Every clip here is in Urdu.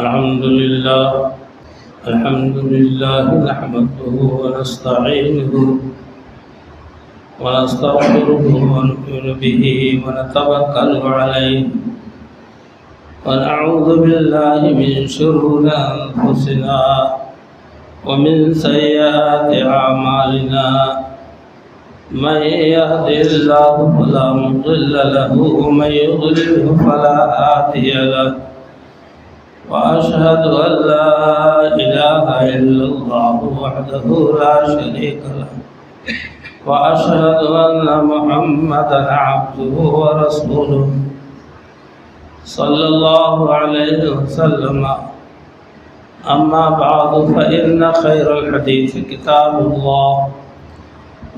الحمد لله نحمده ونستعينه ونستغفره ونؤمن به ونتوكل عليه ونعوذ بالله من شرور أنفسنا ومن سيئات أعمالنا من يهده الله فلا مضل له ومن يضلله فلا هادي له وأشهد أن لا إله إلا الله وحده لا شريك له وأشهد أن محمدا عبده ورسوله صلى الله عليه وسلم. أما بعد فإن خير الحديث كتاب الله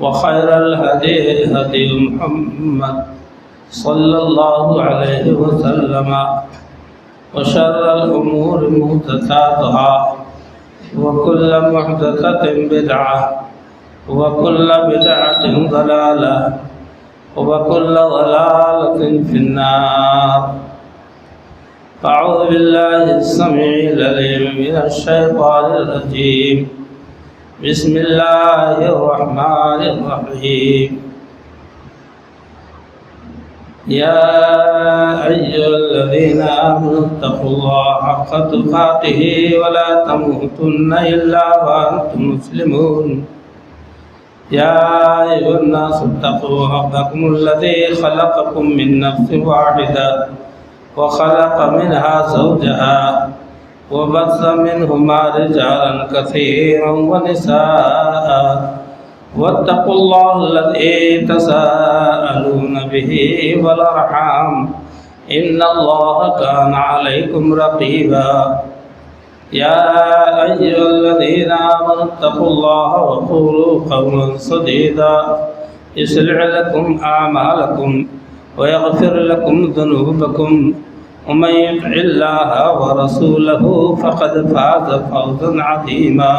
وخير الهدي هدي محمد صلى الله عليه وسلم وشر الأمور محدثاتها وكل محدثة بدعة وكل بدعة ضلالة وكل ضلالة في النار. أعوذ بالله السميع العليم من الشيطان الرجيم. بسم الله الرحمن الرحيم. يا أيها الذين آمنوا اتقوا الله حق تقاته ولا تموتن إلا وأنتم مسلمون. يا أيها الناس اتقوا ربكم الذي خلقكم من نفس واحدة وخلق منها زوجها وبث منهما رجالا كثيرا ونساء واتقوا الله الذي تساءلون به والأرحام إن الله كان عليكم رقيبا. يا أيها الذين آمنوا اتقوا الله وقولوا قولا سديدا يصلح لكم أعمالكم ويغفر لكم ذنوبكم ومن يطع الله ورسوله فقد فاز فوزا عظيما.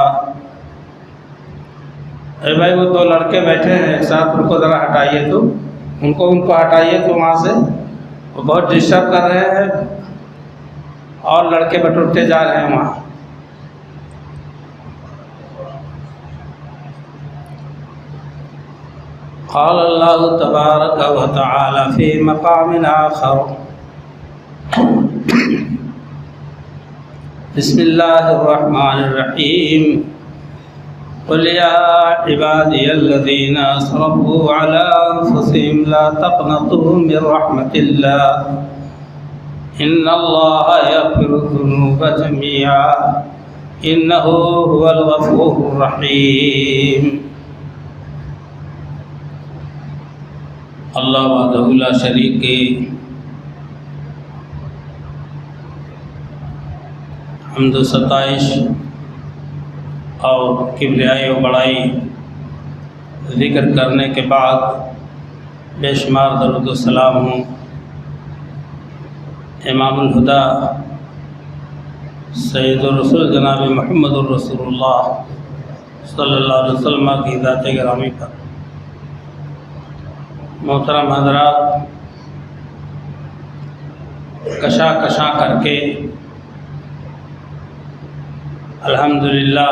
اے بھائی وہ دو لڑکے بیٹھے ہیں ایک ساتھ، ان کو ذرا ہٹائیے، تو ان کو ہٹائیے تو وہاں سے وہ بہت ڈسٹرب کر رہے ہیں اور لڑکے بٹورتے جا رہے ہیں وہاں. قال اللہ تبارک و تعالی فی مقام آخر. بسم اللہ الرحمن الرحیم. قل يا عبادي الذين أسرفوا على أنفسهم لا تقنطوا من رحمة الله إن الله يغفر الذنوب جميعا إنه هو الغفور الرحيم. اللہ وحدہ لا شریک کی حمد و ستائش اور کبریائی و بڑائی ذکر کرنے کے بعد بے شمار درود و سلام ہوں امام الہدا سید الرسول جناب محمد الرسول اللہ صلی اللہ علیہ وسلم کی ذات گرامی پر. محترم حضرات، کشا کر کے الحمدللہ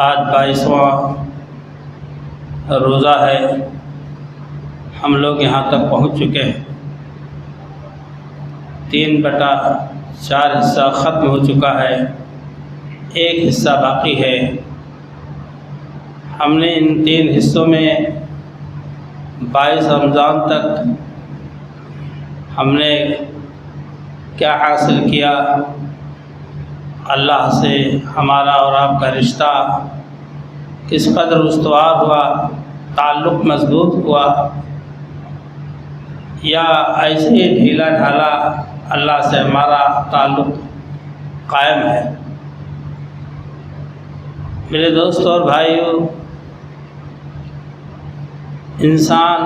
آج 22واں روزہ ہے. ہم لوگ یہاں تک پہنچ چکے ہیں. 3/4 حصہ ختم ہو چکا ہے، ایک حصہ باقی ہے. ہم نے ان 3 حصوں میں 22 رمضان تک ہم نے کیا حاصل کیا، اللہ سے ہمارا اور آپ کا رشتہ کس قدر استوار ہوا، تعلق مضبوط ہوا، یا ایسے ہی ڈھیلا ڈھالا اللہ سے ہمارا تعلق قائم ہے. میرے دوست اور بھائیوں، انسان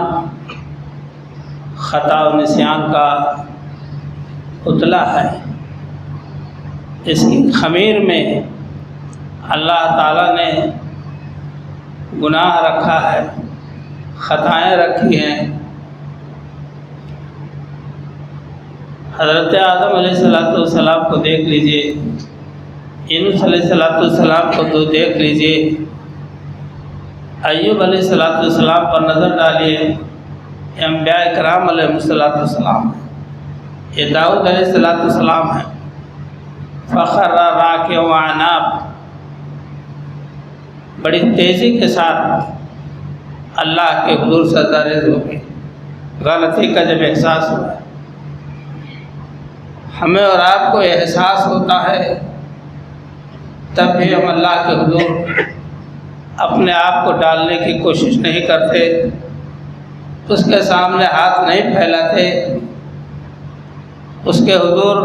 خطا و نسیان کا پتلا ہے. اس کی خمیر میں اللہ تعالیٰ نے گناہ رکھا ہے، خطائیں رکھی ہیں. حضرت آدم علیہ السلام کو دیکھ لیجئے، یونس علیہ السلام کو تو دیکھ لیجئے، ایوب علیہ السلام پر نظر ڈالیے، یہ انبیاء کرام علیہ السلام، یہ داؤد علیہ السلام ہے، فخر راکع وعناب، بڑی تیزی کے ساتھ اللہ کے حضور سجدہ ریز ہو گئے۔ غلطی کا جب احساس ہوا، ہمیں اور آپ کو احساس ہوتا ہے تب بھی ہم اللہ کے حضور اپنے آپ کو ڈالنے کی کوشش نہیں کرتے، اس کے سامنے ہاتھ نہیں پھیلاتے، اس کے حضور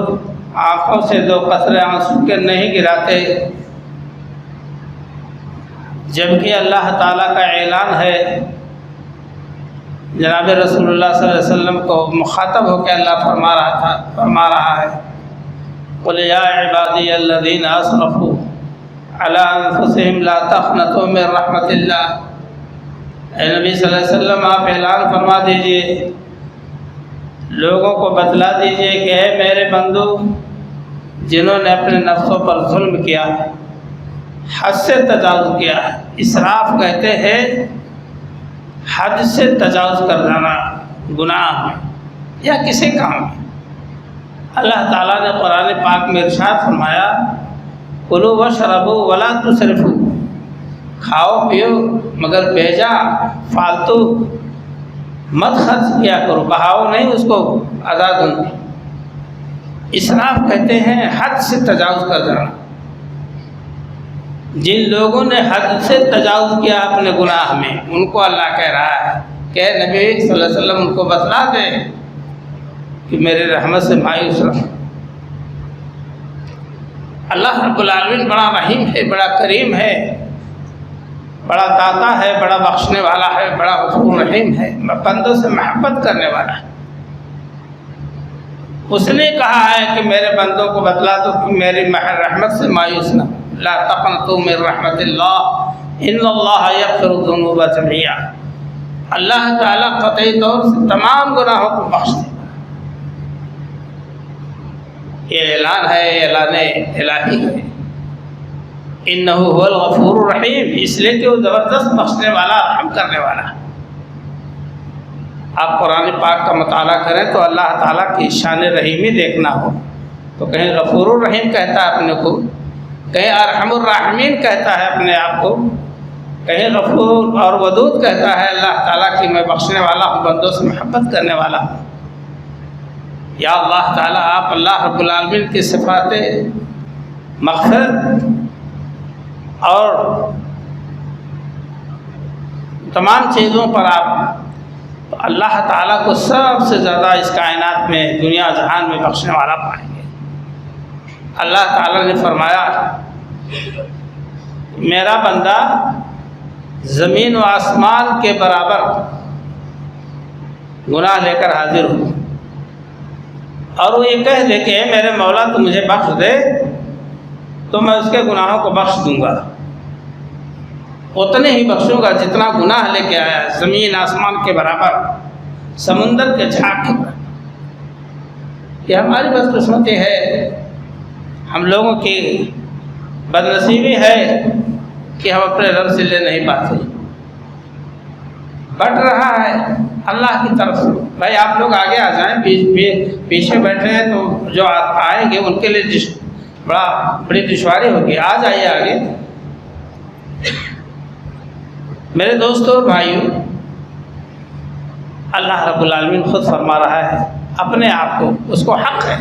آنکھوں سے دو قطرے آنسو کے نہیں گراتے، جبکہ اللہ تعالیٰ کا اعلان ہے، جناب رسول اللہ صلی اللہ علیہ وسلم کو مخاطب ہو کے اللہ فرما رہا ہے، قُلْ يَا عِبَادِيَ الَّذِينَ أَسْرَفُوا عَلَىٰ أَنفُسِهِمْ لَا تَقْنَطُوا مِن رَحْمَةِ اللَّهِ۔ اے نبی صلی اللہ علیہ وسلم آپ اعلان فرما دیجئے، لوگوں کو بتلا دیجئے کہ اے میرے بندو، جنہوں نے اپنے نفسوں پر ظلم کیا، حد سے تجاوز کیا، اسراف کہتے ہیں حد سے تجاوز کر جانا گناہ میں یا کسی کام میں۔ اللہ تعالیٰ نے قرآن پاک میں ارشاد فرمایا، کلوا واشربوا ولا تسرفوا، کھاؤ پیو مگر بیجا فالتو مت خرچ کیا کرو، بہاؤ نہیں اس کو آزاد۔ اسراف کہتے ہیں حد سے تجاوز کر جانا۔ جن لوگوں نے حد سے تجاوز کیا اپنے گناہ میں، ان کو اللہ کہہ رہا ہے کہ نبی صلی اللہ علیہ وسلم ان کو بتلا دے کہ میرے رحمت سے مایوس رہو۔ اللہ رب العالمین بڑا رحیم ہے، بڑا کریم ہے، بڑا داتا ہے، بڑا بخشنے والا ہے، بڑا غفور رحیم ہے، بندوں سے محبت کرنے والا ہے۔ اس نے کہا ہے کہ میرے بندوں کو بتلا دو کہ میری رحمت سے مایوس نہ، لا تقنطوا من رحمت اللہ ان اللہ یغفر الذنوب جميعا، اللہ تعالیٰ قطعی طور سے تمام گناہوں کو بخش دے۔ یہ اعلان ہے، اعلان الہی ہے، انہ هو الغفور الرحیم، اس لیے کہ وہ زبردست بخشنے والا، رحم کرنے والا ہے۔ آپ قرآن پاک کا مطالعہ کریں تو اللہ تعالیٰ کی شان رحیمی دیکھنا ہو تو کہیں غفور الرحیم کہتا ہے اپنے کو، کہیں ارحم الراحمین کہتا ہے اپنے آپ کو، کہیں غفور اور ودود کہتا ہے اللہ تعالیٰ کی میں بخشنے والا ہوں، بندوں سے محبت کرنے والا ہوں۔ یا اللہ تعالیٰ آپ اللہ رب العالمین کی صفات مغفرت اور تمام چیزوں پر آپ اللہ تعالیٰ کو سب سے زیادہ اس کائنات میں، دنیا جہان میں بخشنے والا پائیں گے۔ اللہ تعالیٰ نے فرمایا میرا بندہ زمین و آسمان کے برابر گناہ لے کر حاضر ہو اور وہ یہ کہہ دے کہ میرے مولا تو مجھے بخش دے تو میں اس کے گناہوں کو بخش دوں گا، اتنے ہی بخشوں گا جتنا گناہ لے کے آیا، زمین آسمان کے برابر، سمندر کے جھاگ کے برابر۔ یہ ہماری بدقسمتی ہے، ہم لوگوں کی بد نصیبی ہے کہ ہم اپنے رب سے لے نہیں پاتے۔ بٹ رہا ہے اللہ کی طرف سے، بھائی آپ لوگ آگے آ جائیں، پیچھے بیٹھے ہیں تو جو آئیں گے ان کے لیے بڑی دشواری ہوگی، آ جائیے آگے۔ میرے دوستوں اور بھائیوں، اللہ رب العالمین خود فرما رہا ہے اپنے آپ کو، اس کو حق ہے،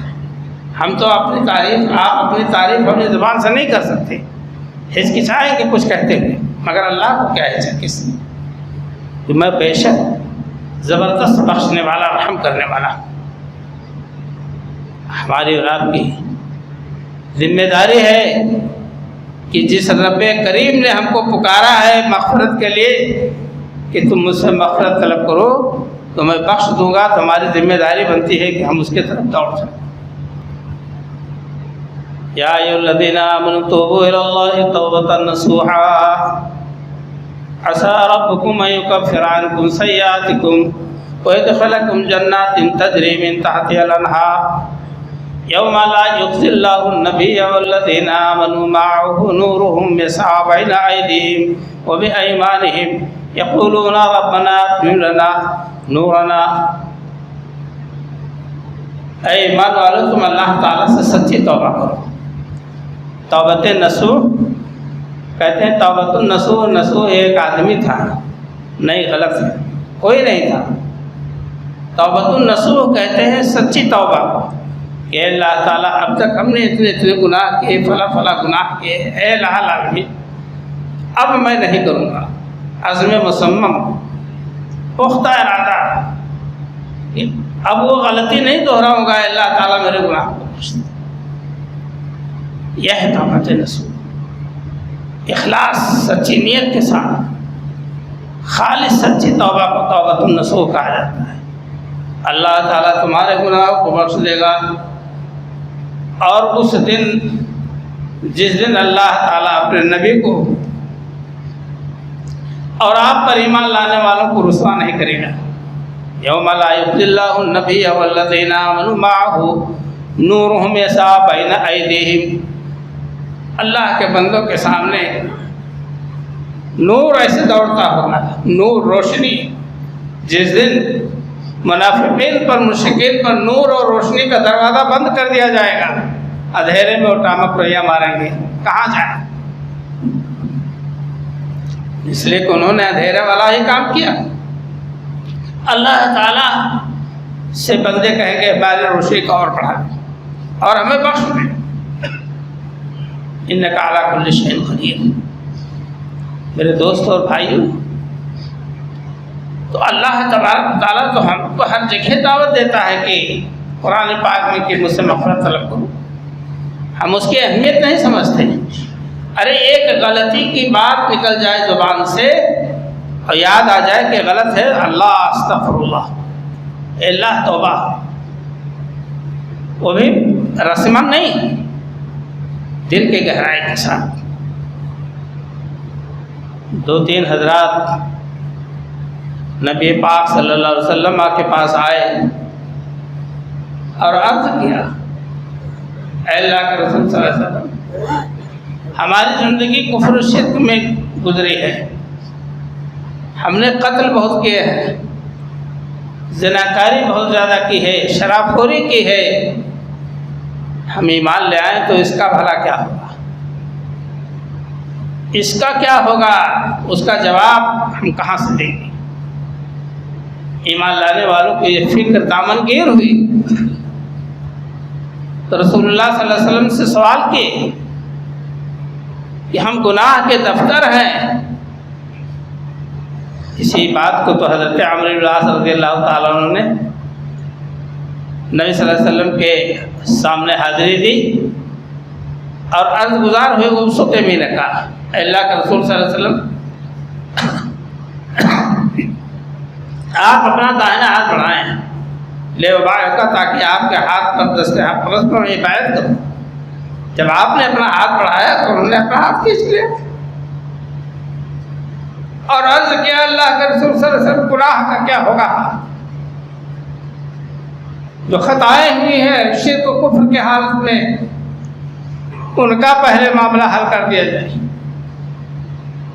ہم تو اپنی تعریف، آپ اپنی تعریف اپنی زبان سے نہیں کر سکتے، ہچکچائیں کہ کچھ کہتے ہوئے، مگر اللہ کو کیا ہے کس نے کہ میں بے شک زبردست بخشنے والا، رحم کرنے والا۔ ہماری اور آپ کی ذمہ داری ہے کہ جس رب کریم نے ہم کو پکارا ہے مغفرت کے لیے کہ تم مجھ سے مغفرت طلب کرو تو میں بخش دوں گا، تو ہماری ذمہ داری بنتی ہے کہ ہم اس کے طرف دوڑ جائیں۔ یا ایھا الذین آمنوا توبوا الی اللہ توبۃ نصوحا عسى ربكم ان يكفر عنكم سيئاتكم ويدخلكم جنات تجري من تحتها الانهار یوم لا یخزی اللہ النبی والذین آمنوا معه نورهم یسعی بین ایدیہم وبایمانہم یقولون ربنا اتمم لنا نورنا۔ اے ایمان والو تم اللہ تعالیٰ سے سچی توبہ کرو۔ توبۃ نصوح کہتے ہیں، توبۃ النصوح، نصوح ایک آدمی تھا، نہیں غلط ہے، کوئی نہیں تھا۔ توبۃ النصوح کہتے ہیں سچی توبہ کو، کہ اللہ تعالیٰ اب تک ہم نے اتنے گناہ کیے، فلاں گناہ کیے، اے الہ العالمین اب میں نہیں کروں گا۔ عزم مصمم، پختہ ارادہ، اب وہ غلطی نہیں دہراؤں گا، اللہ تعالیٰ میرے گناہ کو بخش دے۔ یہ ہے توبۃ نصوح، اخلاص، سچی نیت کے ساتھ خالص سچی توبہ کو توبۃ النصوح کہا جاتا ہے۔ اللہ تعالیٰ تمہارے گناہوں کو بخش دے گا، اور اس دن جس دن اللہ تعالیٰ اپنے نبی کو اور آپ پر ایمان لانے والوں کو رسوا نہیں کرے گا۔ یوم لا یخزی اللہ النبی والذین آمنوا معه نورهم یسعی بین ایدیہم، اللہ کے بندوں کے سامنے نور ایسے دوڑتا ہوگا، نور، روشنی، جس دن منافقین پر، مشرکین پر نور اور روشنی کا دروازہ بند کر دیا جائے گا، اندھیرے میں وہ ٹامک پریا ماریں گے، کہاں جائیں؟ اس لیے کہ انہوں نے اندھیرے والا ہی کام کیا۔ اللہ تعالیٰ سے بندے کہیں گے ہماری روشنی کو اور بڑھا دیں اور ہمیں بخش دیں، انک علی کل شیء قدیر۔ میرے دوست اور بھائیوں، تو اللہ تبارک تعالیٰ تو ہم کو ہر جگہ دعوت دیتا ہے کہ قرآن پاک میں کہ مجھ سے مغفرت طلب کرو، ہم اس کی اہمیت نہیں سمجھتے۔ ارے ایک غلطی کی بات نکل جائے زبان سے اور یاد آ جائے کہ غلط ہے، اللہ استغفر اللہ، اے اللہ توبہ، وہ بھی رسمن نہیں، دل کے گہرائی کے ساتھ۔ دو تین حضرات نبی پاک صلی اللہ علیہ وسلم کے پاس آئے اور عرض کیا، اے اللہ کے رسول صلی اللہ علیہ وسلم، ہماری زندگی کفر و شرک میں گزری ہے، ہم نے قتل بہت کیے ہیں، زناکاری بہت زیادہ کی ہے، شراب خوری کی ہے، ہم ایمان لے آئیں تو اس کا بھلا کیا ہوگا؟ اس کا کیا ہوگا؟ اس کا جواب ہم کہاں سے دیں گے؟ ایمان لانے والوں کو یہ فکر دامن گیر ہوئی تو رسول اللہ صلی اللہ علیہ وسلم سے سوال کیے کہ ہم گناہ کے دفتر ہیں۔ اسی بات کو تو حضرت عمرو بن العاص رضی اللہ تعالیٰ عنہ نے نبی صلی اللہ علیہ وسلم کے سامنے حاضری دی اور عرض گزار ہوئے، وہ سوتے میں نے کہا، اے اللہ کے رسول صلی اللہ علیہ وسلم، آپ اپنا دائنا ہاتھ بڑھائیں لے وبا، تاکہ آپ کے ہاتھ پر دستیاب پرست پر میں بیعت کروں۔ جب آپ نے اپنا ہاتھ بڑھایا تو انہوں نے اپنا ہاتھ کھینچ لیا اور عرض کیا، اللہ کے رسول صلی اللہ علیہ وسلم، گناہ کا کیا ہوگا؟ جو خطائیں ہوئی ہیں شرک و کفر کے حالت میں، ان کا پہلے معاملہ حل کر دیا جائے۔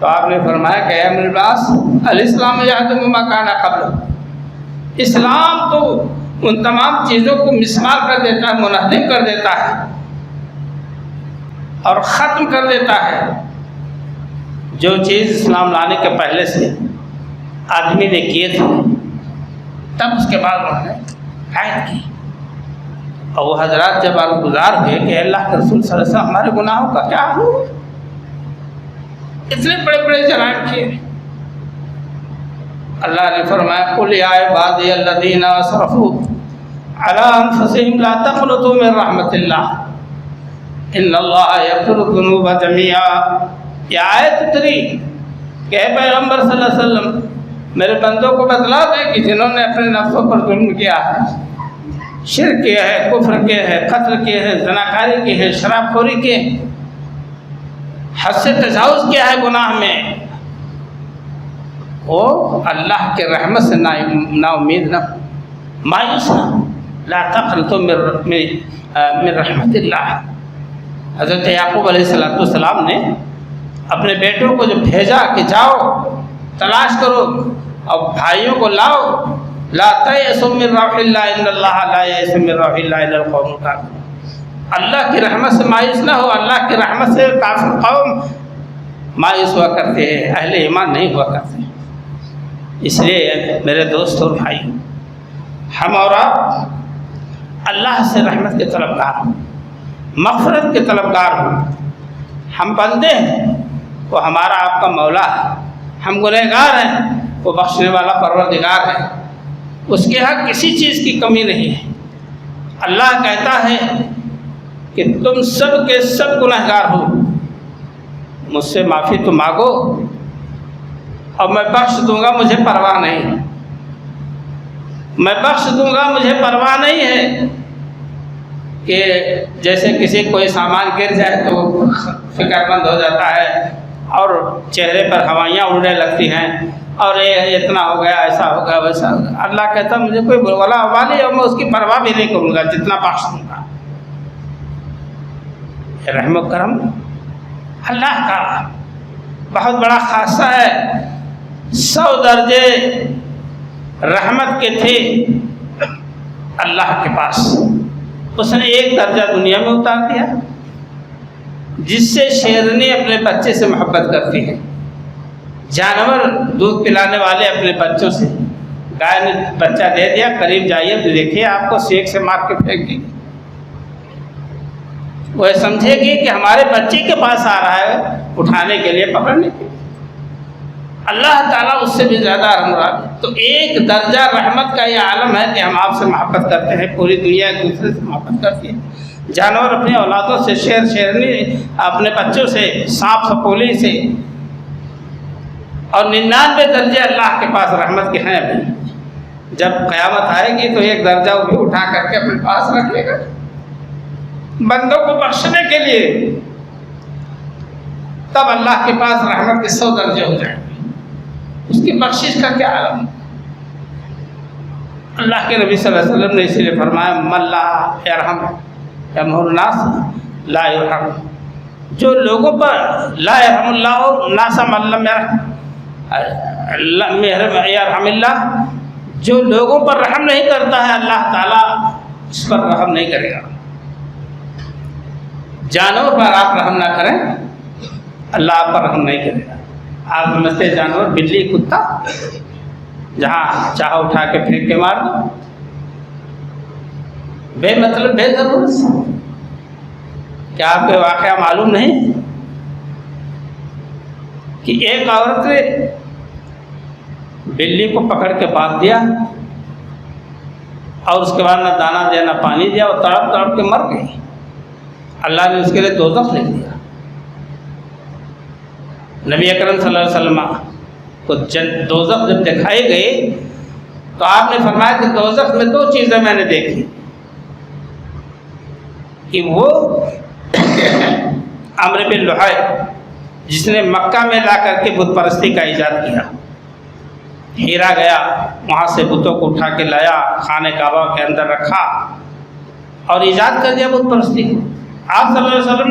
تو آپ نے فرمایا کہ اے عمرو بن العاص، الاسلام یہدم ما کان قبلہ، اسلام تو ان تمام چیزوں کو مسمار کر دیتا ہے، منہدم کر دیتا ہے اور ختم کر دیتا ہے جو چیز اسلام لانے کے پہلے سے آدمی نے کیے تھے، تب اس کے بعد انہوں نے ہدایت کی۔ اور وہ حضرات جب عرض گزار ہوئے کہ اللہ کے رسول صلی اللہ علیہ وسلم، ہمارے گناہوں کا کیا ہوا؟ اتنے بڑے بڑے جرائم کیے۔ اللہ نے فرمایا، قل یا عبادی الذین اسرفوا علی انفسہم لا تقنطوا من رحمت اللہ ان اللہ یغفر الذنوب جميعا۔ یہ آیت اتری کہ اے پیغمبر صلی اللہ علیہ وسلم، میرے بندوں کو بتلا دیں کہ جنہوں نے اپنے نفسوں پر ظلم کیا ہے، شرک کیا ہے، کفر کیا ہے، قتل کیا ہے، زناکاری کی ہے، شراب خوری کی ہے، حد سے تجاوز کیا ہے گناہ میں، وہ اللہ کے رحمت سے نا امید نہ، مایوس نہ، لا تقنطوا من رحمت اللہ. حضرت یعقوب علیہ السلام نے اپنے بیٹوں کو جو بھیجا کہ جاؤ تلاش کرو اور بھائیوں کو لاؤ. لا تیأسوا من روح اللہ ان اللہ لا یئس من روح اللہ الا القوم الکافرون. اللہ کی رحمت سے مایوس نہ ہو. اللہ کی رحمت سے کافر قوم مایوس ہوا کرتے ہیں، اہل ایمان نہیں ہوا کرتے. اس لیے میرے دوست اور بھائی، ہم اور آپ اللہ سے رحمت کے طلبگار ہوں، مغفرت کے طلبگار ہوں. ہم بندے ہیں، وہ ہمارا آپ کا مولا ہے. ہم گنہگار ہیں، وہ بخشنے والا پروردگار ہے. اس کے ہاں کسی چیز کی کمی نہیں ہے. اللہ کہتا ہے کہ تم سب کے سب گنہگار ہو، مجھ سے معافی تو مانگو اور میں بخش دوں گا، مجھے پرواہ نہیں. میں بخش دوں گا، مجھے پرواہ نہیں ہے. کہ جیسے کسی کوئی سامان گر جائے تو فکر مند ہو جاتا ہے اور چہرے پر ہوائیاں اڑنے لگتی ہیں اور یہ اتنا ہو گیا، ایسا ہو گیا، ویسا ہو گیا. اللہ کہتا ہے مجھے کوئی ولا والی اور میں اس کی پرواہ بھی نہیں کروں گا، جتنا بخش دوں گا. رحم و کرم اللہ کا بہت بڑا خاصہ ہے. 100 درجے رحمت کے تھے اللہ کے پاس، اس نے 1 درجہ دنیا میں اتار دیا. جس سے شیرنی اپنے بچے سے محبت کرتی ہے، جانور دودھ پلانے والے اپنے بچوں سے، گائے نے بچہ دے دیا، قریب جائیے تو دیکھیے آپ کو سیک سے مار کے پھینک دے گی. وہ سمجھے گی کہ ہمارے بچے کے پاس آ رہا ہے اٹھانے کے لیے، پکڑنے کے لیے. اللہ تعالیٰ اس سے بھی زیادہ رحم ہے. تو 1 درجہ رحمت کا یہ عالم ہے کہ ہم آپ سے محبت کرتے ہیں. پوری دنیا ایک دوسرے سے محبت کرتی ہے. جانور اپنی اولادوں سے، شیر شیرنی اپنے بچوں سے، سانپ سپولی سے، اور 99 درجے اللہ کے پاس رحمت کے ہیں. ابھی جب قیامت آئے گی تو 1 درجہ وہ بھی اٹھا کر کے اپنے پاس رکھ لے گا بندوں کو بخشنے کے لیے. تب اللہ کے پاس رحمت کے 100 درجے ہو جائیں گے. اس کی بخشش کا کیا عالم. اللہ کے نبی صلی اللہ علیہ وسلم نے اس لیے فرمایا من لا یرحم یرحمہ الناس لا یرحم. جو لوگوں پر لا یرحم اللہ الناس من لم یرحم اللہ، جو لوگوں پر رحم نہیں کرتا ہے اللہ تعالیٰ اس پر رحم نہیں کرے گا. جانور پر آپ رحم نہ کریں، اللہ آپ پر رحم نہیں کرے گا. آپ سمجھتے جانور بلی کتا جہاں چاہو اٹھا کے پھینک کے مار دو، بے مطلب بے ضرورت. کیا آپ کو واقعہ معلوم نہیں کہ ایک عورت نے بلی کو پکڑ کے باندھ دیا اور اس کے بعد نہ دانا دیا نہ پانی دیا، اور تڑپ تڑپ کے مر گئی. اللہ نے اس کے لیے دوزخ لکھ دیا. نبی اکرم صلی اللہ علیہ وسلم کو دوزخ جب دکھائی گئی تو آپ نے فرمایا کہ دوزخ میں 2 چیزیں میں نے دیکھی کہ وہ عمرو بن لحی جس نے مکہ میں لا کر کے بت پرستی کا ایجاد کیا، ہیرا گیا وہاں سے بتوں کو اٹھا کے لایا، خانہ کعبہ کے اندر رکھا اور ایجاد کر دیا بت پرستی. آپ صلی اللہ علیہ وسلم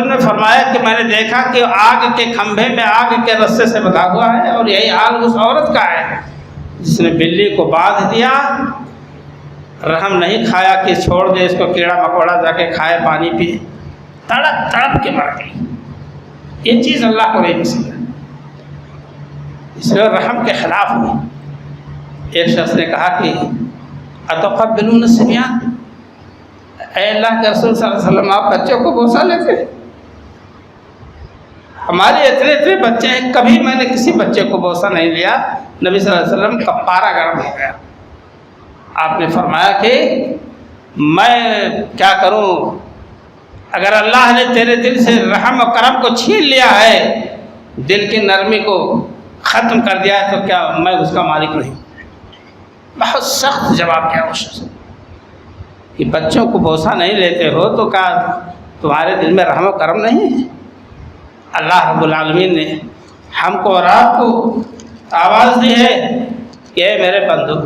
نے فرمایا کہ میں نے دیکھا کہ آگ کے کھمبے میں آگ کے رسے سے بندھا ہوا ہے، اور یہی حال اس عورت کا ہے جس نے بلی کو باندھ دیا، رحم نہیں کھایا کہ چھوڑ دے اس کو کیڑا مکوڑا جا کے کھائے، پانی پیے، تڑپ تڑپ کے مر گئی. یہ چیز اللہ کو نہیں پسند ہے. اس لیے رحم کے خلاف ہوئی. ایک شخص نے کہا کہ اتقبلون الصبیان، اے اللہ کے رسول صلی اللہ علیہ وسلم آپ بچوں کو بوسہ لیتے؟ ہمارے اتنے بچے ہیں، کبھی میں نے کسی بچے کو بوسہ نہیں لیا. نبی صلی اللہ علیہ وسلم کا پارا گرم ہو گیا. آپ نے فرمایا کہ میں کیا کروں، اگر اللہ نے تیرے دل سے رحم و کرم کو چھین لیا ہے، دل کی نرمی کو ختم کر دیا ہے، تو کیا میں اس کا مالک نہیں؟ بہت سخت جواب کیا اس شخص نے کہ بچوں کو بوسہ نہیں لیتے ہو تو کیا تمہارے دل میں رحم و کرم نہیں ہے؟ اللہ رب العالمین نے ہم کو اور آپ کو آواز دی ہے کہ اے میرے بندو،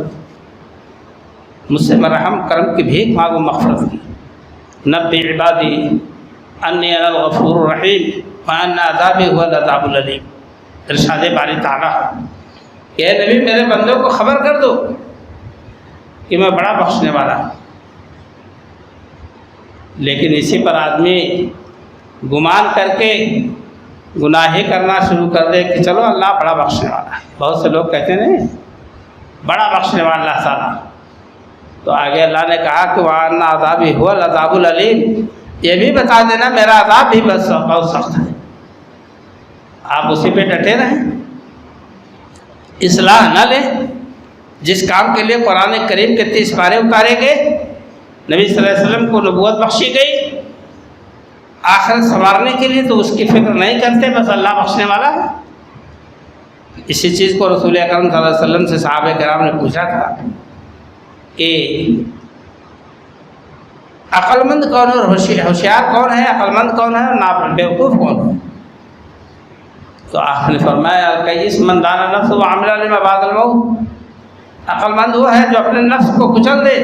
مجھ سے مرحم کرم کی بھیک مانگو مغفرت کی. نبی عبادی انی انا الغفور الرحیم وان عذابی هو العذاب العلیم. ارشاد باری تعالیٰ کہ اے نبی میرے بندوں کو خبر کر دو کہ میں بڑا بخشنے والا ہوں. لیکن اسی پر آدمی گمان کر کے گناہی کرنا شروع کر دے کہ چلو اللہ بڑا بخشنے والا ہے. بہت سے لوگ کہتے ہیں نہیں بڑا بخشنے والا اللہ تعالیٰ. تو آگے اللہ نے کہا کہ وَأَنَّ عَذَابِي هُوَ الْعَذَابُ الْعَلِيمُ. یہ بھی بتا دینا میرا عذاب بھی بہت سخت ہے. آپ اسی پہ ڈٹے رہیں, اصلاح نہ لیں. جس کام کے لیے قرآن کریم کے 30 پارے اتارے گئے, نبی صلی اللہ علیہ وسلم کو نبوت بخشی گئی آخرت سنوارنے کے لیے, تو اس کی فکر نہیں کرتے, بس اللہ بخشنے والا ہے. اسی چیز کو رسول اکرم صلی اللہ علیہ وسلم سے صحابہ کرام نے پوچھا تھا کہ عقل مند کون ہے اور ہوشیار کون ہے, عقل مند کون ہے اور بیوقوف کون ہے. تو آپ نے فرمایا کئیس من دان نفس وعمل لما بعد الموت. عقل مند وہ ہے جو اپنے نفس کو کچل دے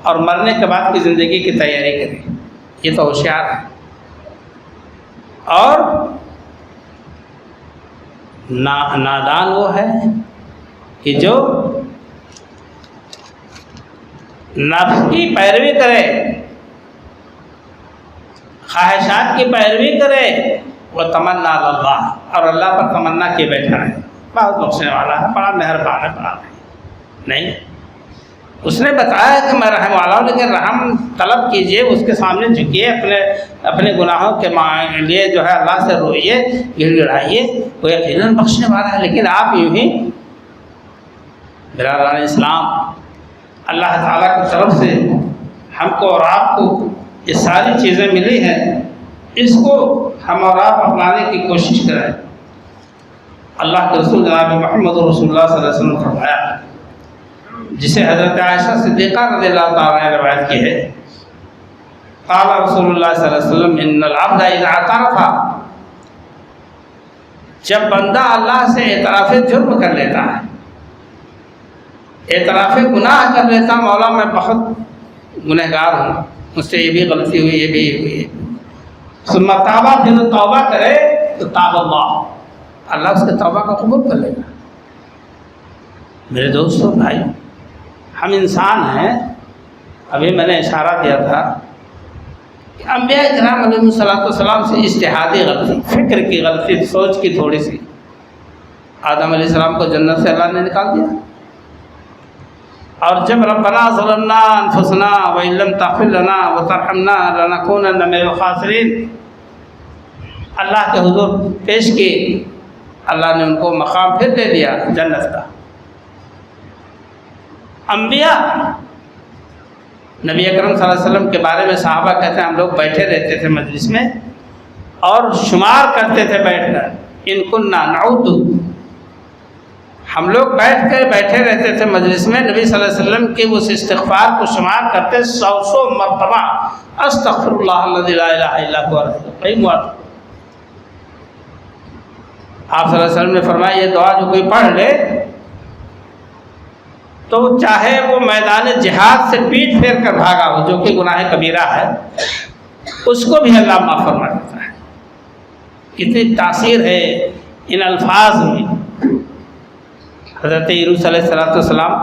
اور مرنے کے بعد کی زندگی کی تیاری کرے, یہ تو ہوشیار ہے. اور نادان وہ ہے کہ جو نفس کی پیروی کرے, خواہشات کی پیروی کرے, وہ تمنا اللہ, اور اللہ پر تمنا کیے بیٹھا ہے بہت بخشنے والا ہے, بڑا مہربان ہے, بڑا نہیں. اس نے بتایا کہ میں رحم والا ہوں, لیکن رحم طلب کیجئے, اس کے سامنے جھکیے, اپنے گناہوں کے لیے جو ہے اللہ سے روئیے, گڑ گڑائیے, وہ یقیناً بخشنے والا ہے. لیکن آپ یوں ہی برادران اسلام, اللہ تعالیٰ کی طرف سے ہم کو اور آپ کو یہ ساری چیزیں ملی ہیں, اس کو ہم اور آپ اپنانے کی کوشش کریں. اللہ کے رسول جناب محمد رسول اللہ صلی اللہ علیہ وسلم نے فرمایا, جسے حضرت عائشہ صدیقہ رضی اللہ تعالیٰ نے روایت کی ہے, قال رسول اللہ صلی اللہ علیہ وسلم ان العبد اذا اعترف, جب بندہ اللہ سے اعتراف جرم کر لیتا ہے, اعتراف گناہ کر لیتا, مولا میں بہت گنہگار ہوں, مجھ سے یہ بھی غلطی ہوئی, یہ بھی ہوئی, ثم تاب, پھر توبہ کرے تو تاب اللہ اس کے توبہ کا قبول کر لے گا. میرے دوستوں بھائی, ہم انسان ہیں. ابھی میں نے اشارہ دیا تھا کہ انبیاء کرام علیہ السلام سے اجتہادی غلطی, فکر کی غلطی, سوچ کی تھوڑی سی, آدم علیہ السلام کو جنت سے اللہ نے نکال دیا. اور جب ربنا ظلمنا انفسنا وان لم تغفر لنا وترحمنا لنکونن من الخاسرین اللہ کے حضور پیش کی, اللہ نے ان کو مقام پھر دے دیا جنت کا. انبیاء نبی اکرم صلی اللہ علیہ وسلم کے بارے میں صحابہ کہتے ہیں ہم لوگ بیٹھے رہتے تھے مجلس میں اور شمار کرتے تھے بیٹھ کر, ان کننا نعود, ہم لوگ بیٹھے رہتے تھے مجلس میں, نبی صلی اللہ علیہ وسلم کے اس استغفار کو شمار کرتے 100 مرتبہ, استغفر اللہ الذی لا الہ الا هو. آپ صلی اللہ علیہ وسلم نے فرمایا یہ دعا جو کوئی پڑھ لے تو چاہے وہ میدان جہاد سے پیٹ پھیر کر بھاگا ہو, جو کہ گناہ کبیرہ ہے, اس کو بھی اللہ معاف فرما دیتا ہے. کتنی تاثیر ہے ان الفاظ میں. حضرت یونس علیہ السلام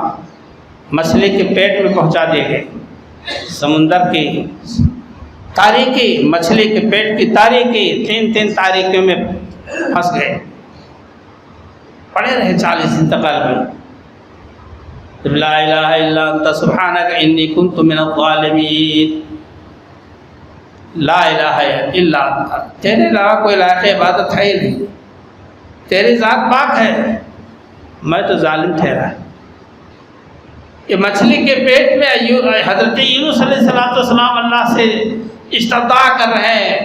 مچھلی کے پیٹ میں پہنچا دیے گئے, سمندر کی تاریکی, مچھلی کے پیٹ کی تاریکی, 3 تاریکیوں میں پھنس گئے, پڑے رہے 40 دن تک میں. لا الہ الا انت سبحانک انی کنت من الظالمین. لا الہ الا انت, تیرے علاوہ کوئی لائق عبادت ہے ہی نہیں, تیری ذات پاک ہے, میں تو ظالم ٹھہرا. یہ مچھلی کے پیٹ میں حضرت یونس علیہ السلام اللہ سے استدعا کر رہے ہیں,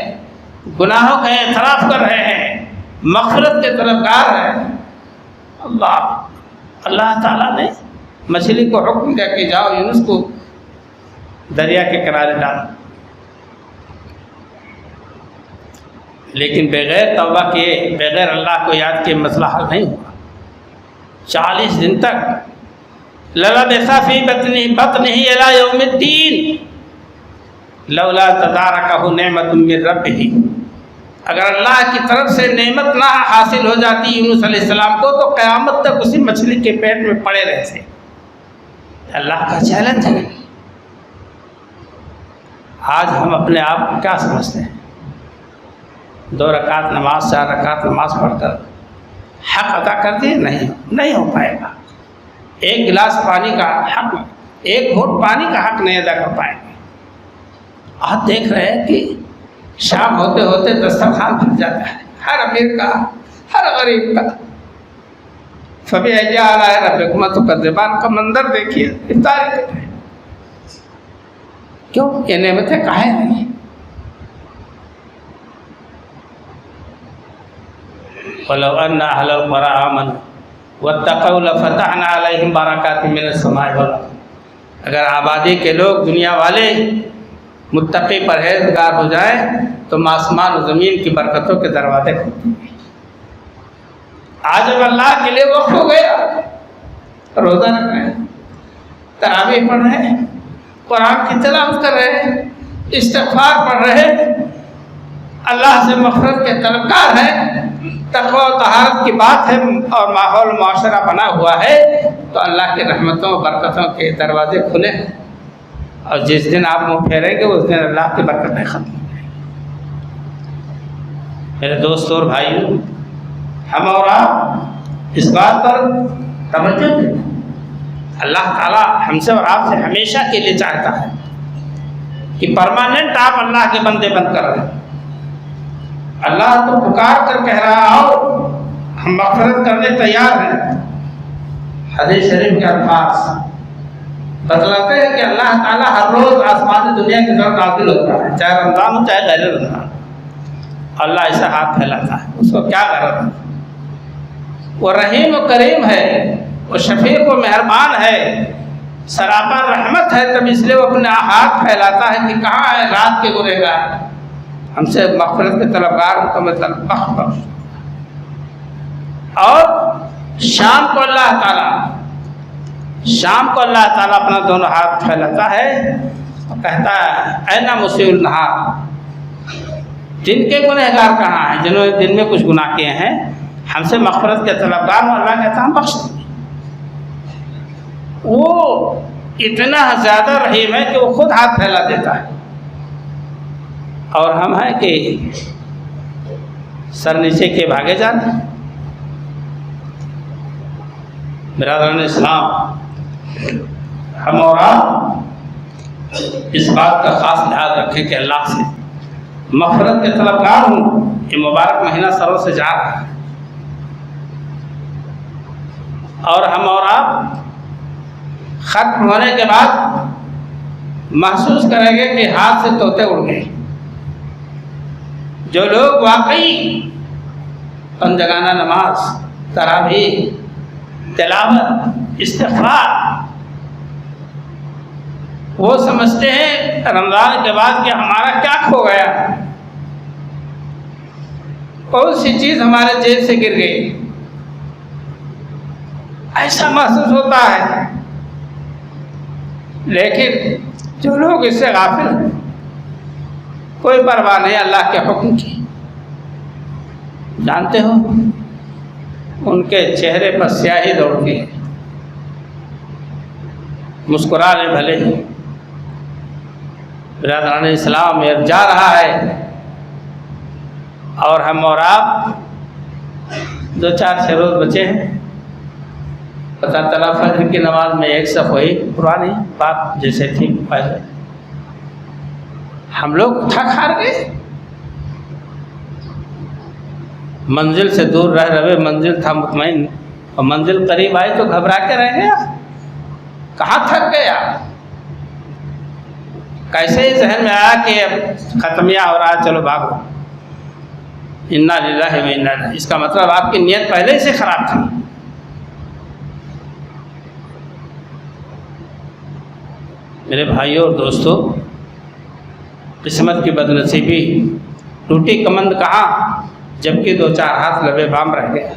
گناہوں کا اعتراف کر رہے ہیں, مغفرت کے طلبگار ہیں. اللہ تعالیٰ نے مچھلی کو حکم دیا کہ جاؤ یونس کو دریا کے کنارے ڈال. لیکن بغیر توبہ کیے, بغیر اللہ کو یاد کیے مسئلہ حل نہیں ہوا. 40 دن تک للبث فی بطنہ الی یوم الدین لولا تدارکہ نعمت من ربہ، اگر اللہ کی طرف سے نعمت نہ حاصل ہو جاتی یونس علیہ السلام کو تو قیامت تک اسی مچھلی کے پیٹ میں پڑے رہتے۔ اللہ کا چیلنج ہے۔ آج ہم اپنے آپ کو کیا سمجھتے ہیں؟ 2 رکعت نماز 4 رکعت نماز پڑھ کر حق ادا کر دیے؟ نہیں ہو پائے گا۔ 1 گلاس پانی کا حق، 1 گھونٹ پانی کا حق نہیں ادا کر پائیں گے۔ آپ دیکھ رہے ہیں کہ شام ہوتے ہوتے دسترخوان بھر جاتا ہے، ہر امیر کا، ہر غریب کا۔ فَبِأَيِّ آلَاءِ رَبِّكُمَا تُكَذِّبَانِ کا منظر دیکھیے، افطاری کر رہے ہیں۔ کیوں؟ یہ نعمتیں کہاں ہیں؟ وَلَوْ أَنَّ أَهْلَ الْقُرَىٰ آمَنُوا وَاتَّقَوْا لَفَتَحْنَا عَلَيْهِمْ بَرَكَاتٍ مِّنَ السَّمَاءِ وَالْأَرْضِ، اگر آبادی کے لوگ، دنیا والے متقی پرہیزگار ہو جائیں تو آسمان و زمین کی برکتوں کے دروازے کھلتے ہیں۔ آج اب اللہ کے لیے وقت ہو گیا، روزہ رکھ رہے ہیں، تراویح پڑھ رہے ہیں، قرآن کی تلاوت کر رہے ہیں، استغفار پڑھ رہے ہیں، اللہ سے مغفرت کے طلبگار ہیں، تقوی و طہارت کی بات ہے اور ماحول معاشرہ بنا ہوا ہے، تو اللہ کی رحمتوں و برکتوں کے دروازے کھلے ہیں۔ اور جس دن آپ منہ پھیریں گے اس دن اللہ کی برکتیں ختم ہو جائیں گی۔ میرے دوستوں اور بھائیوں، ہم اور آپ اس بات پر توجہ دیں، اللہ تعالیٰ ہم سے اور آپ سے ہمیشہ کے لیے چاہتا ہے کہ پرماننٹ آپ اللہ کے بندے بن کر رہیں۔ اللہ تو پکار کر کہہ رہا آؤ، ہم مغفرت کرنے تیار ہیں۔ حدیث شریف کے الفاظ بتلاتے ہیں کہ اللہ تعالیٰ ہر روز آسمانی دنیا کی طرف نازل ہوتا ہے، چاہے رمضان ہو چاہے غیر رمضان۔ اللہ ایسا ہاتھ پھیلاتا ہے، اس کو کیا غرض ہے؟ وہ رحیم و کریم ہے، وہ شفیق و مہربان ہے، سراپا رحمت ہے، تب اس لیے وہ اپنا ہاتھ پھیلاتا ہے کہ کہاں ہے رات کے گنہگار، ہم سے مغفرت کے طلبگار کو میں بخش۔ اور شام کو اللہ تعالیٰ اپنا دونوں ہاتھ پھیلاتا ہے اور کہتا ہے اینا مسیء النہار، دن کے گنہگار کہاں ہیں؟ جنہوں نے دن میں کچھ گناہ کیے ہیں، ہم سے مغفرت کے طلبگار ہوں، اللہ کہتا ہے ہم بخش دیں گے۔ وہ اتنا زیادہ رحیم ہے کہ وہ خود ہاتھ پھیلا دیتا ہے، اور ہم ہیں کہ سر نیچے کے بھاگے جاتے ہیں۔ برادران اسلام، ہم اور آپ اس بات کا خاص لحاظ رکھیں کہ اللہ سے مغفرت کے طلبگار ہوں۔ یہ مبارک مہینہ سروں سے جا رہا ہے، اور ہم اور آپ ختم ہونے کے بعد محسوس کریں گے کہ ہاتھ سے طوطے اڑ گئے۔ جو لوگ واقعی پنجگانہ نماز، تراویح، تلاوت، استغفار، وہ سمجھتے ہیں رمضان کے بعد کہ ہمارا کیا کھو گیا، کون سی چیز ہمارے جیب سے گر گئی، ایسا محسوس ہوتا ہے۔ لیکن جو لوگ اس سے غافل ہیں، کوئی پرواہ نہیں اللہ کے حکم کی، جانتے ہو ان کے چہرے پر سیاہی دوڑتی ہے، مسکرا لے بھلے ہی۔ برادران اسلام یہ جا رہا ہے، اور ہم اور آپ 2-4 روز بچے ہیں۔ پتہ چلا فجر کی نماز میں ایک صف ہوئی، پرانی بات جیسے ٹھیک پہلے ہم لوگ تھک ہار گئے، منزل سے دور رہ رہے، منزل تھا مطمئن، اور منزل قریب آئی تو گھبرا کے رہ گیا، کہاں تھک گیا؟ کیسے ہی ذہن میں آیا کہ اب ختمیہ ہو رہا ہے، چلو بھاگو، انا للہ و انا الیہ۔ اس کا مطلب آپ کی نیت پہلے ہی سے خراب تھی۔ میرے بھائیوں اور دوستوں، قسمت کی بدنصیبی، ٹوٹی کمند کہاں، جبکہ 2-4 ہاتھ لبے بام رہ گئے۔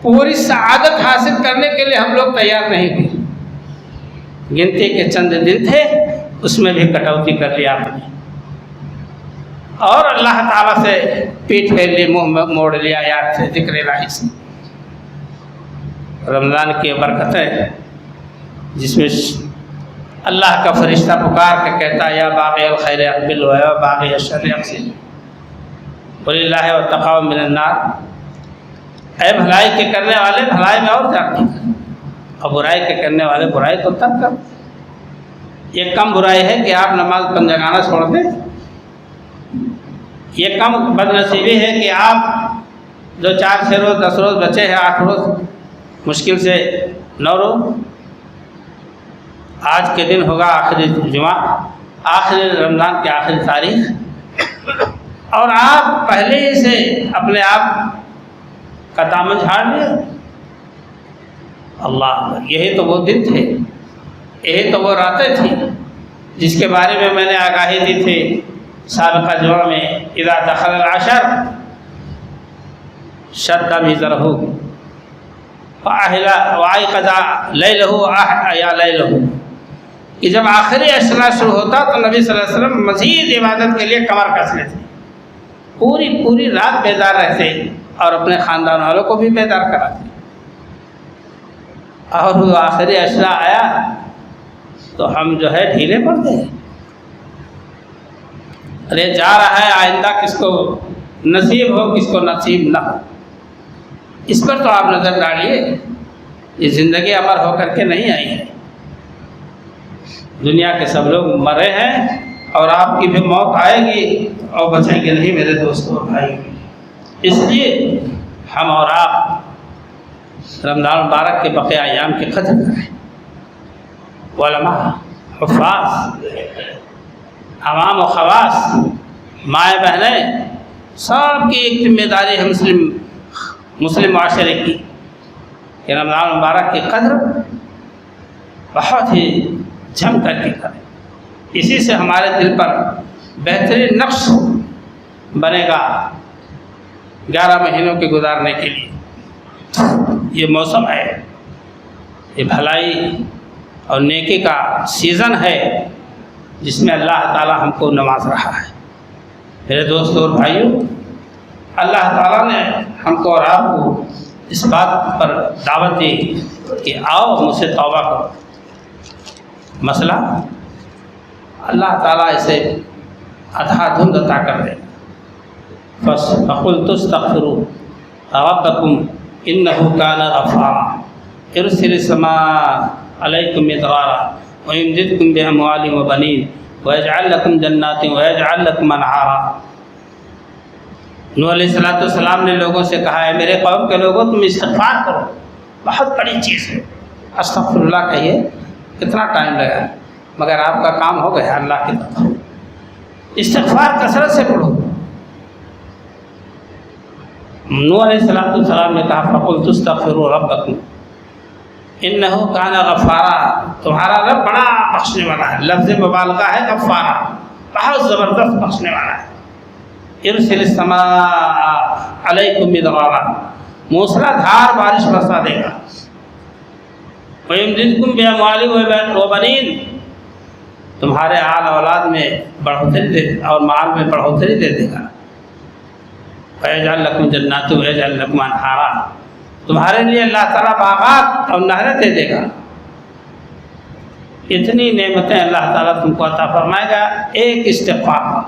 پوری سعادت حاصل کرنے کے لیے ہم لوگ تیار نہیں تھے. گنتی کے چند دن تھے، اس میں بھی کٹوتی کر لیا آپ نے، اور اللہ تعالیٰ سے پیٹ پھیر لی، منہ موڑ لیا یاد سے، ذکر الہی سے. رمضان کی برکتیں جس میں اللہ کا فرشتہ پکار کے کہتا ہے یا باغی الخیر اقبل و یا باغی الشر اقصر وللہ واتقوا من النار. اے بھلائی کے کرنے والے بھلائی میں اور جاتے ہیں، اور برائی کے کرنے والے برائی کو ترک کر. یہ کم برائی ہے کہ آپ نماز پنجگانہ چھوڑ دیں، یہ کم بد نصیبی ہے کہ آپ جو 4-6 روز 10 روز بچے ہیں، 8 روز مشکل سے 9 روز، آج کے دن ہوگا آخری جمعہ، آخری رمضان کی آخری تاریخ، اور آپ پہلے ہی سے اپنے آپ کا دامن جھاڑ لیا. اللہ، یہی تو وہ دن تھے، یہی تو وہ راتیں تھیں جس کے بارے میں میں نے آگاہی دی تھی سابقہ جمعہ میں. اذا دخل العشر شد مزرہ وایقظ لیلہ واحیا لیلہ، کہ جب آخری اشرا شروع ہوتا تو نبی صلی اللہ علیہ وسلم مزید عبادت کے لیے کمر کس لیتے، پوری رات بیدار رہتے اور اپنے خاندان والوں کو بھی بیدار کراتے. اور وہ آخری اشرا آیا تو ہم جو ہے ڈھیلے پڑ گئے. ارے جا رہا ہے، آئندہ کس کو نصیب ہو کس کو نصیب نہ ہو، اس پر تو آپ نظر ڈالیے. یہ زندگی امر ہو کر کے نہیں آئی ہے، دنیا کے سب لوگ مرے ہیں اور آپ کی بھی موت آئے گی اور بچیں گے نہیں میرے دوستوں اور بھائی. اس لیے ہم اور آپ رمضان مبارک کے بقیہ ایام کی قدر کریں. علماء، حفاظ، عوام و خواص، مائیں بہنیں، سب کی ایک ذمہ داری ہے مسلم معاشرے کی کہ رمضان مبارک کی قدر بہت ہی جم کر کے کریں. اسی سے ہمارے دل پر بہترین نقش بنے گا 11 مہینوں کے گزارنے کے لیے. یہ موسم ہے، یہ بھلائی اور نیکی کا سیزن ہے جس میں اللہ تعالیٰ ہم کو نواز رہا ہے. میرے دوستوں اور بھائیوں، اللہ تعالیٰ نے ہم کو اور آپ کو اس بات پر دعوت دی کہ آؤ مجھ سے توبہ کرو. مسئلہ اللہ تعالیٰ اسے آدھا دھند عطا کر دے. بس فقلت استغفروا ربکم انہ کان غفارا یرسل السماء علیکم مدرارا ویمددکم باموال وبنین ویجعل لکم جنات ویجعل لکم انہارا. نوح علیہ السلام نے لوگوں سے کہا ہے میرے قوم کے لوگوں تم استغفار کرو، بہت بڑی چیز ہے. استغفر اللہ کہیے، کتنا ٹائم لگا، مگر آپ کا کام ہو گیا اللہ کی طرف. استغفار کثرت سے پڑھو. نوح علیہ السلام نے کہا فقلت استغفروا ربکم انہ کان غفارا، تمہارا رب بڑا بخشنے والا ہے. لفظ مبالغہ ہے غفارا، بہت زبردست بخشنے والا ہے. یرسل السماء علیکم مدرارا، موسلا دھار بارش برسا دے گا. ویمددکم باموال وبنین، تمہارے آل اولاد میں بڑھوتری دے اور مال میں بڑھوتری دے دے گا. ویجعل لکم جنات ویجعل لکم انہارا، تمہارے لیے اللہ تعالیٰ باغات اور نہریں دے دے گا. اتنی نعمتیں اللہ تعالیٰ تم کو عطا فرمائے گا ایک استغفار.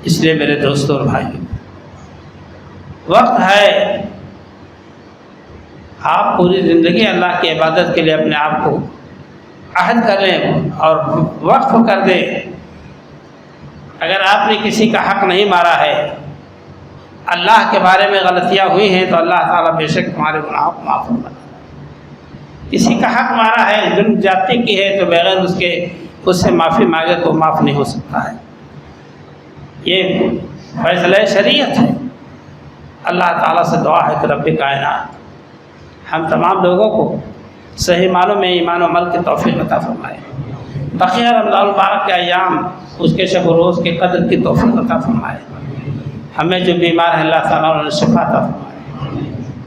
اس لیے میرے دوستوں اور بھائیوں، وقت ہے آپ پوری زندگی اللہ کی عبادت کے لیے اپنے آپ کو عہد کر لیں اور وقف کر دیں. اگر آپ نے کسی کا حق نہیں مارا ہے، اللہ کے بارے میں غلطیاں ہوئی ہیں، تو اللہ تعالیٰ بے شک تمہارے گناہوں کو معاف فرما. کسی کا حق مارا ہے، ظلم جاتی کی ہے، تو بغیر اس سے معافی مانگے تو معاف نہیں ہو سکتا ہے. یہ فیصلہ شریعت ہے. اللہ تعالیٰ سے دعا ہے کہ رب کائنات ہم تمام لوگوں کو صحیح معنوں میں ایمان و عمل کی توفیق عطا فرمائے. بقیہ رمضان المبارک کے ایام، اس کے شب و روز کے قدر کی توفیق عطا فرمائے. ہمیں جو بیمار ہیں اللہ تعالیٰ انہیں شفا عطا فرمائے.